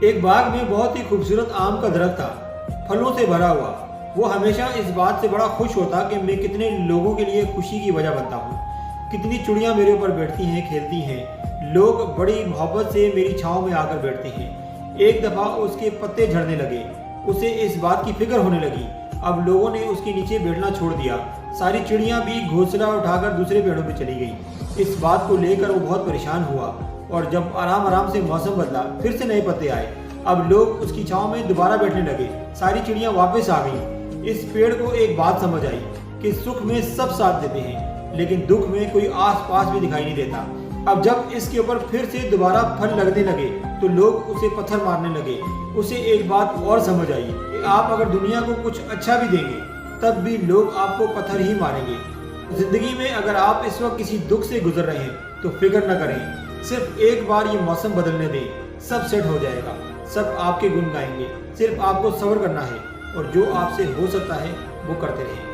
एक बाग में बहुत ही खूबसूरत आम का दरख्त था, फलों से भरा हुआ। वो हमेशा इस बात से बड़ा खुश होता कि मैं कितने लोगों के लिए खुशी की वजह बनता हूँ। कितनी चिड़ियाँ मेरे ऊपर बैठती हैं, खेलती हैं। लोग बड़ी मोहब्बत से मेरी छाँव में आकर बैठते हैं। एक दफ़ा उसके पत्ते झड़ने लगे। उसे इस बात की फिक्र होने लगी। अब लोगों ने उसके नीचे बैठना छोड़ दिया। सारी चिड़ियाँ भी घोंसला उठाकर दूसरे पेड़ों पर चली गई। इस बात को लेकर वो बहुत परेशान हुआ और जब आराम आराम से मौसम बदला, फिर से नए पत्ते आए। अब लोग उसकी छांव में दोबारा बैठने लगे। सारी चिड़ियां वापस आ गईं। इस पेड़ को एक बात समझ आई कि सुख में सब साथ देते हैं, लेकिन दुख में कोई आस पास भी दिखाई नहीं देता। अब जब इसके ऊपर फिर से दोबारा फल लगने लगे तो लोग उसे पत्थर मारने लगे। उसे एक बात और समझ आई कि आप अगर दुनिया को कुछ अच्छा भी देंगे, तब भी लोग आपको पत्थर ही मारेंगे। जिंदगी में अगर आप इस वक्त किसी दुख से गुजर रहे हैं तो फिक्र न करें। सिर्फ एक बार ये मौसम बदलने दें, सब सेट हो जाएगा। सब आपके गुण गाएंगे। सिर्फ आपको सब्र करना है और जो आपसे हो सकता है वो करते रहें।